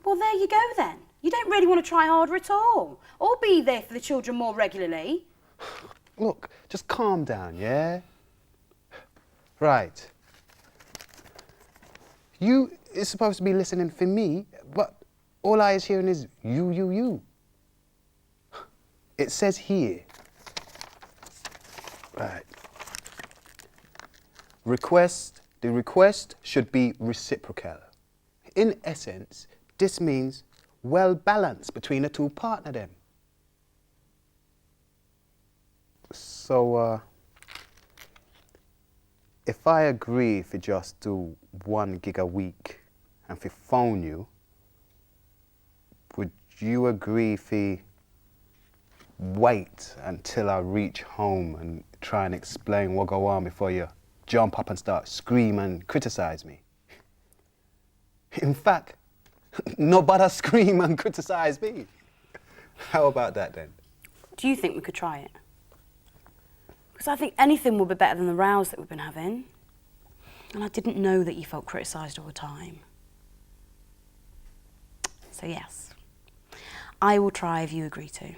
Well, there you go then. You don't really want to try harder at all, or be there for the children more regularly. Look, just calm down, yeah? Right. You is supposed to be listening for me, but all I is hearing is you. It says here. Right. The request should be reciprocal. In essence, this means well balanced between the two partner them. So, if I agree for just do 1 gig a week and for phone you, would you agree for wait until I reach home and try and explain what go on before you jump up and start scream and criticize me? In fact, nobody scream and criticize me. How about that then? Do you think we could try it? Because I think anything will be better than the rows that we've been having. And I didn't know that you felt criticised all the time. So yes, I will try if you agree to.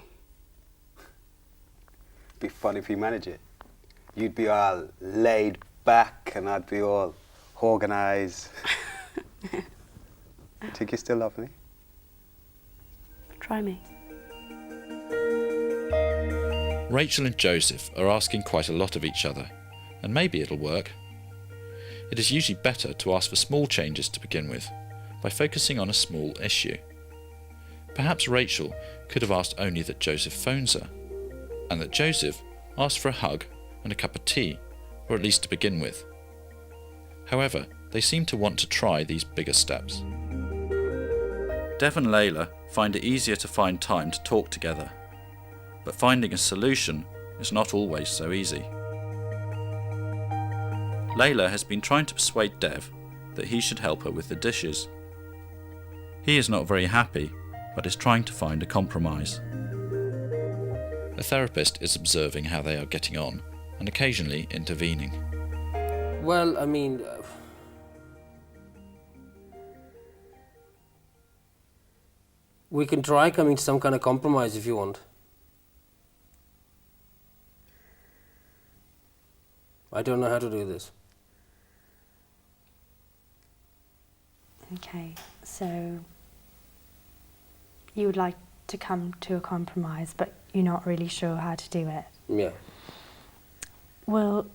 Be fun if you manage it. You'd be all laid back and I'd be all organised. Think you still love me? Try me. Rachel and Joseph are asking quite a lot of each other, and maybe it'll work. It is usually better to ask for small changes to begin with, by focusing on a small issue. Perhaps Rachel could have asked only that Joseph phones her, and that Joseph asked for a hug and a cup of tea, or at least to begin with. However, they seem to want to try these bigger steps. Dev and Layla find it easier to find time to talk together, but finding a solution is not always so easy. Layla has been trying to persuade Dev that he should help her with the dishes. He is not very happy, but is trying to find a compromise. A therapist is observing how they are getting on and occasionally intervening. Well, I mean, we can try coming to some kind of compromise if you want. I don't know how to do this. Okay, so you would like to come to a compromise, but you're not really sure how to do it. Yeah. Well,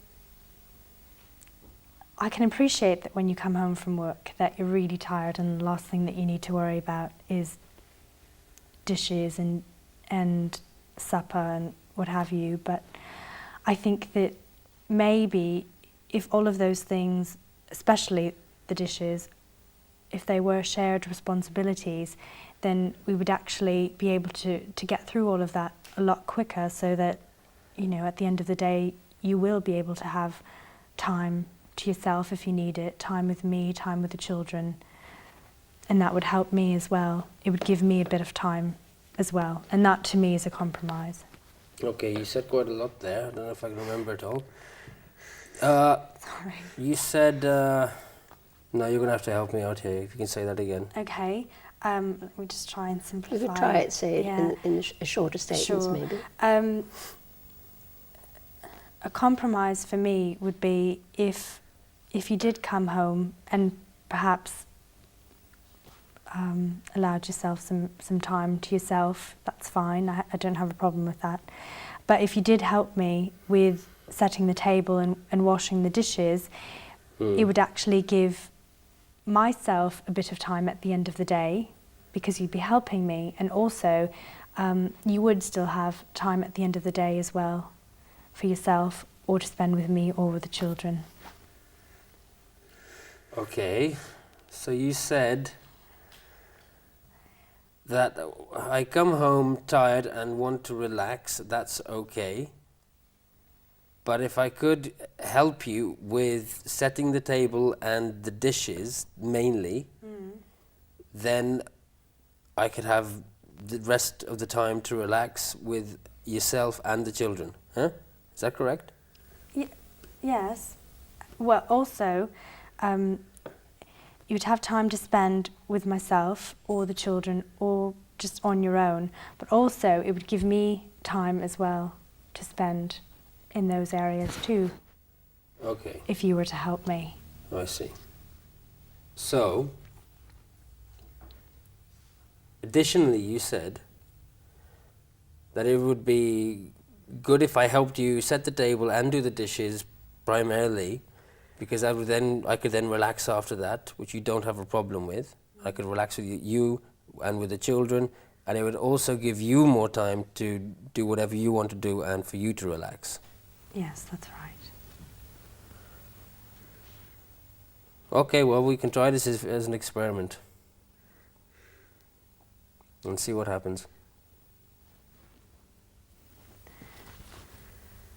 I can appreciate that when you come home from work that you're really tired and the last thing that you need to worry about is dishes and supper and what have you, but I think that maybe if all of those things, especially the dishes, if they were shared responsibilities, then we would actually be able to get through all of that a lot quicker, so that, you know, at the end of the day, you will be able to have time to yourself if you need it, time with me, time with the children, and that would help me as well. It would give me a bit of time as well, and that to me is a compromise. Okay, you said quite a lot there. I don't know if I can remember it all. Sorry. You said, no, you're going to have to help me out here, if you can say that again. Okay, let me just try and simplify. You could try it, say, Yeah. in shorter statements, Sure. maybe. A compromise for me would be if you did come home and perhaps allowed yourself some time to yourself, that's fine, I don't have a problem with that. But if you did help me with setting the table and washing the dishes, it would actually give myself a bit of time at the end of the day, because you'd be helping me, and also you would still have time at the end of the day as well for yourself, or to spend with me or with the children. Okay, so you said that I come home tired and want to relax, that's okay. But if I could help you with setting the table and the dishes, mainly, then I could have the rest of the time to relax with yourself and the children. Huh? Is that correct? Yes. Well, also, you'd have time to spend with myself or the children or just on your own, but also it would give me time as well to spend in those areas too, Okay, if you were to help me. I see. So, additionally, you said that it would be good if I helped you set the table and do the dishes primarily, because I could then relax after that, which you don't have a problem with. I could relax with you and with the children, and it would also give you more time to do whatever you want to do and for you to relax. Yes, that's right. Okay, well, we can try this as an experiment and see what happens.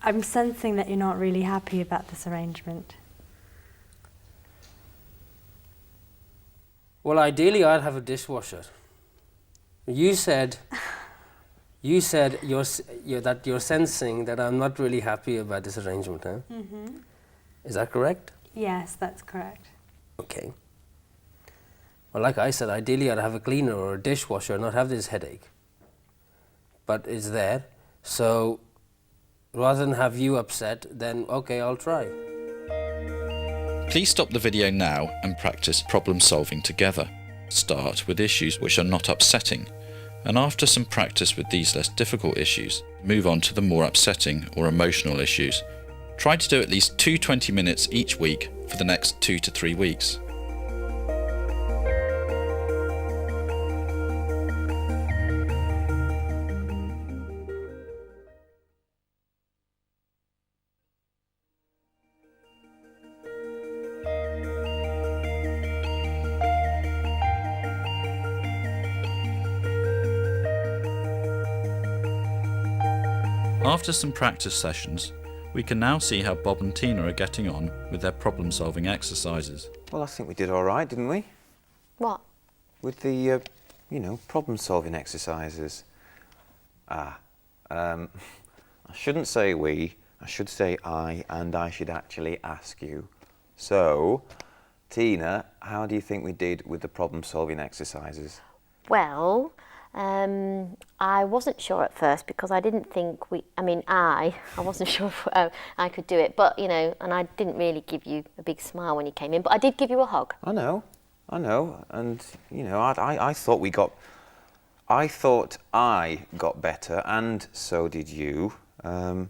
I'm sensing that you're not really happy about this arrangement. Well, ideally, I'd have a dishwasher. You said that you're sensing that I'm not really happy about this arrangement, huh? Mm-hmm. Is that correct? Yes, that's correct. Okay. Well, like I said, ideally, I'd have a cleaner or a dishwasher and not have this headache. But it's there, so rather than have you upset, then okay, I'll try. Please stop the video now and practice problem solving together. Start with issues which are not upsetting, and after some practice with these less difficult issues, move on to the more upsetting or emotional issues. Try to do at least 2 20 minutes each week for the next 2 to 3 weeks. After some practice sessions, we can now see how Bob and Tina are getting on with their problem-solving exercises. Well, I think we did all right, didn't we? What? With the, problem-solving exercises. I shouldn't say we, I should say I, and I should actually ask you. So, Tina, how do you think we did with the problem-solving exercises? Well, I wasn't sure at first because I didn't think I wasn't sure if I could do it, but, and I didn't really give you a big smile when you came in, but I did give you a hug. I know, and, I thought I got better, and so did you. I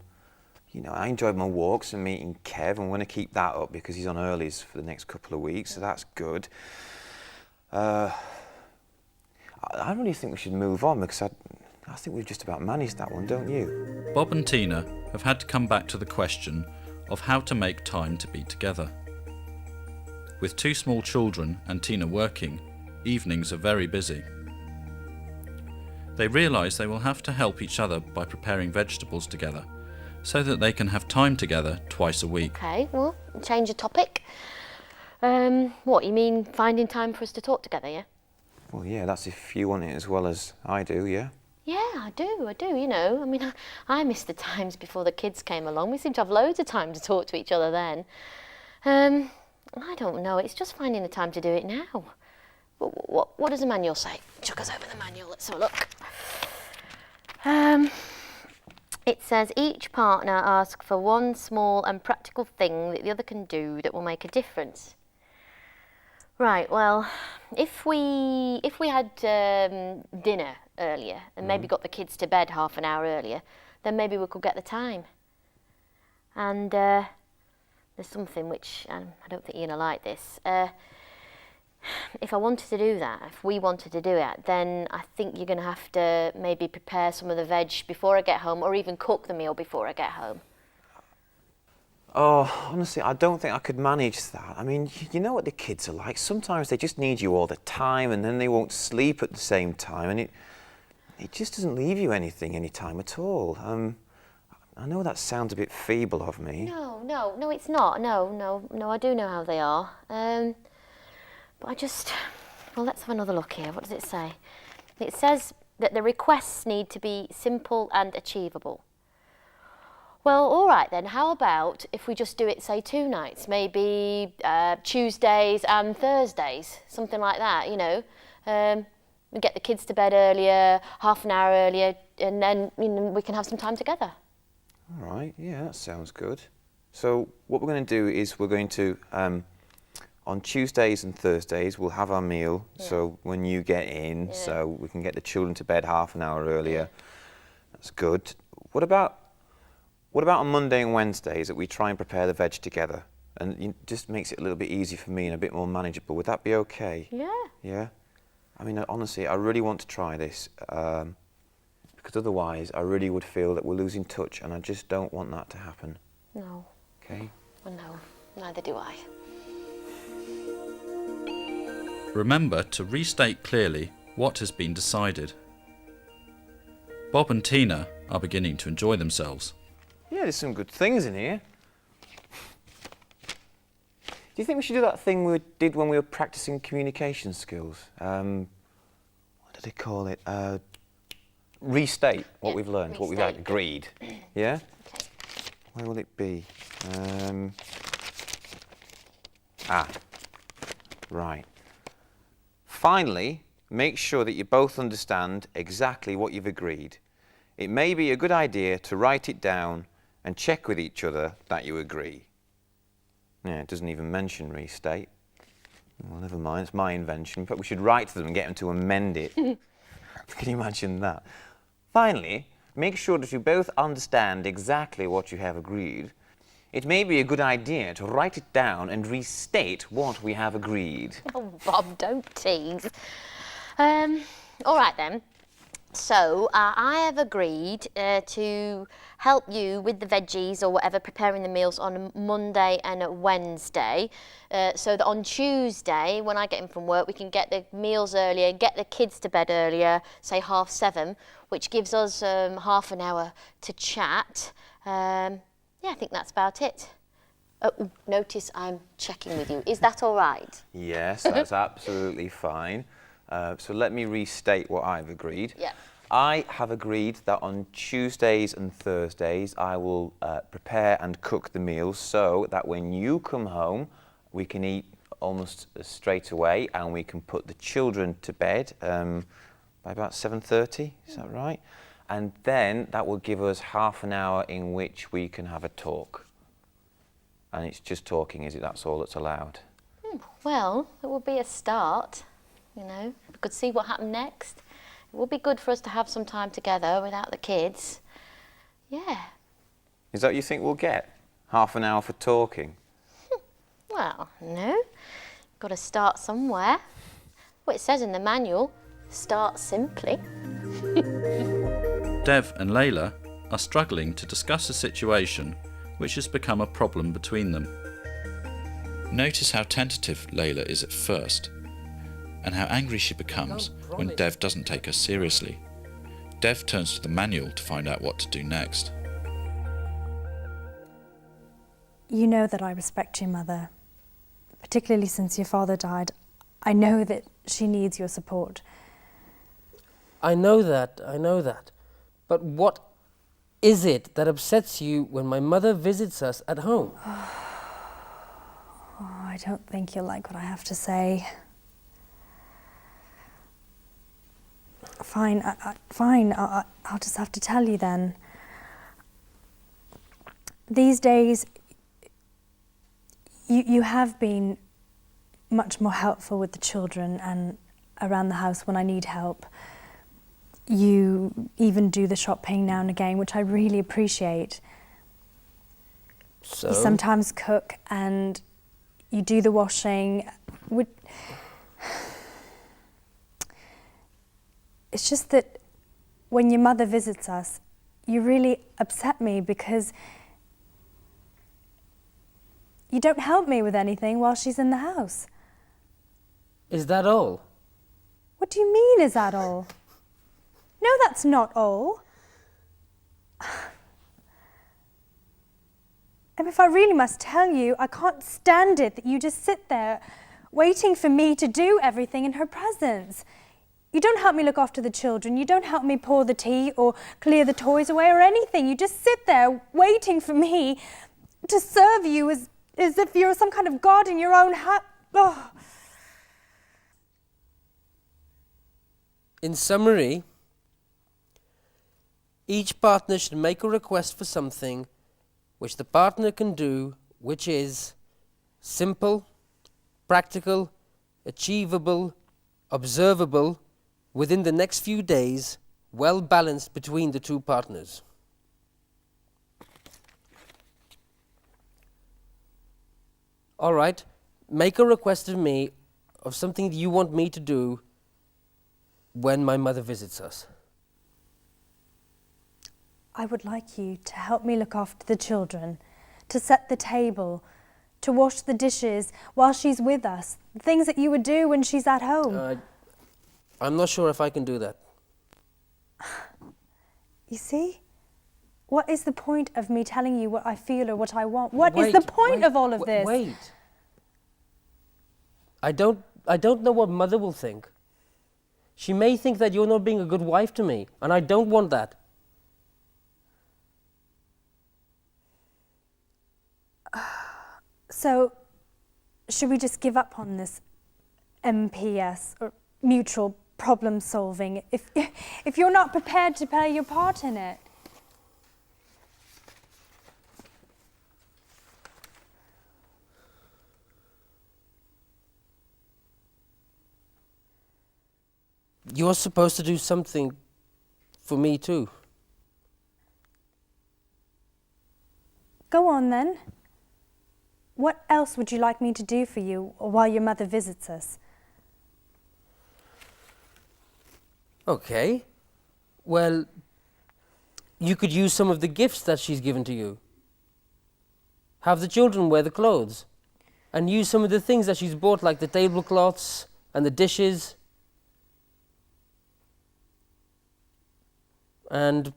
enjoyed my walks and meeting Kev, and I'm going to keep that up because he's on earlies for the next couple of weeks, so that's good. I really think we should move on because I think we've just about managed that one, don't you? Bob and Tina have had to come back to the question of how to make time to be together. With 2 small children and Tina working, evenings are very busy. They realise they will have to help each other by preparing vegetables together so that they can have time together twice a week. Okay, well, change the topic. What, you mean finding time for us to talk together, yeah? Well, yeah, that's if you want it as well as I do, yeah? Yeah, I do, I miss the times before the kids came along. We seem to have loads of time to talk to each other then. I don't know, it's just finding the time to do it now. What does the manual say? Chuck us over the manual, let's have a look. It says each partner asks for one small and practical thing that the other can do that will make a difference. Right, well, if we had dinner earlier and maybe got the kids to bed half an hour earlier, then maybe we could get the time. And there's something which, I don't think you're going to like this. If I wanted to do that, if we wanted to do it, then I think you're going to have to maybe prepare some of the veg before I get home or even cook the meal before I get home. Oh, honestly, I don't think I could manage that. I mean, you know what the kids are like. Sometimes they just need you all the time and then they won't sleep at the same time and it just doesn't leave you any time at all. I know that sounds a bit feeble of me. No, it's not. No, I do know how they are. But let's have another look here. What does it say? It says that the requests need to be simple and achievable. Well, all right then. How about if we just do it, say, 2 nights, maybe Tuesdays and Thursdays, something like that, you know. We get the kids to bed earlier, half an hour earlier, and then we can have some time together. All right, yeah, that sounds good. So what we're going to do is we're going to, on Tuesdays and Thursdays, we'll have our meal. Yeah. So when you get in, Yeah. so we can get the children to bed half an hour earlier. That's good. What about on Monday and Wednesdays that we try and prepare the veg together? And it just makes it a little bit easier for me and a bit more manageable. Would that be okay? Yeah. Yeah? I mean, honestly, I really want to try this. Because otherwise, I really would feel that we're losing touch, and I just don't want that to happen. No. Okay? Well, no. Neither do I. Remember to restate clearly what has been decided. Bob and Tina are beginning to enjoy themselves. Yeah, there's some good things in here. Do you think we should do that thing we did when we were practicing communication skills? What did they call it? Restate what Yeah, we've learned, what we've restate. agreed. Yeah? Okay. Where will it be? Right. Finally, make sure that you both understand exactly what you've agreed. It may be a good idea to write it down and check with each other that you agree. Yeah, it doesn't even mention restate. Well, never mind, it's my invention, but we should write to them and get them to amend it. Can you imagine that? Finally, make sure that you both understand exactly what you have agreed. It may be a good idea to write it down and restate what we have agreed. Oh, Bob, don't tease. All right then. So I have agreed to help you with the veggies or whatever, preparing the meals on a Monday and a Wednesday, so that on Tuesday, when I get in from work, we can get the meals earlier, get the kids to bed earlier, say 7:30, which gives us half an hour to chat. Yeah, I think that's about it. Oh, notice I'm checking with you. Is that all right? Yes, that's absolutely fine. So let me restate what I've agreed. Yeah. I have agreed that on Tuesdays and Thursdays I will prepare and cook the meals so that when you come home we can eat almost straight away and we can put the children to bed by about 7:30, is that right? And then that will give us half an hour in which we can have a talk. And it's just talking, is it? That's all that's allowed. Well, it would be a start, you know. We could see what happened next. It would be good for us to have some time together without the kids. Yeah. Is that what you think we'll get? Half an hour for talking? Well, no. Got to start somewhere. Well, it says in the manual, start simply. Dev and Layla are struggling to discuss a situation which has become a problem between them. Notice how tentative Layla is at first, and how angry she becomes when Dev doesn't take her seriously. Dev turns to the manual to find out what to do next. You know that I respect your mother, particularly since your father died. I know that she needs your support. I know that. But what is it that upsets you when my mother visits us at home? Oh, I don't think you'll like what I have to say. Fine, I'll just have to tell you then. These days, you have been much more helpful with the children and around the house when I need help. You even do the shopping now and again, which I really appreciate. So? You sometimes cook and you do the washing. It's just that when your mother visits us, you really upset me because you don't help me with anything while she's in the house. Is that all? What do you mean, is that all? No, that's not all. And if I really must tell you, I can't stand it that you just sit there waiting for me to do everything in her presence. You don't help me look after the children. You don't help me pour the tea or clear the toys away or anything. You just sit there waiting for me to serve you as if you're some kind of god in your own house. Oh. In summary, each partner should make a request for something which the partner can do, which is simple, practical, achievable, observable, within the next few days, well balanced between the two partners. All right, make a request of me of something that you want me to do when my mother visits us. I would like you to help me look after the children, to set the table, to wash the dishes while she's with us, the things that you would do when she's at home. I'm not sure if I can do that. You see? What is the point of me telling you what I feel or what I want? What is the point of all of this? Wait. I don't know what mother will think. She may think that you're not being a good wife to me, and I don't want that. So, should we just give up on this MPS, or mutual problem solving, if you're not prepared to play your part in it? You're supposed to do something for me too. Go on then. What else would you like me to do for you while your mother visits us? Okay. Well, you could use some of the gifts that she's given to you. Have the children wear the clothes. And use some of the things that she's bought, like the tablecloths and the dishes. And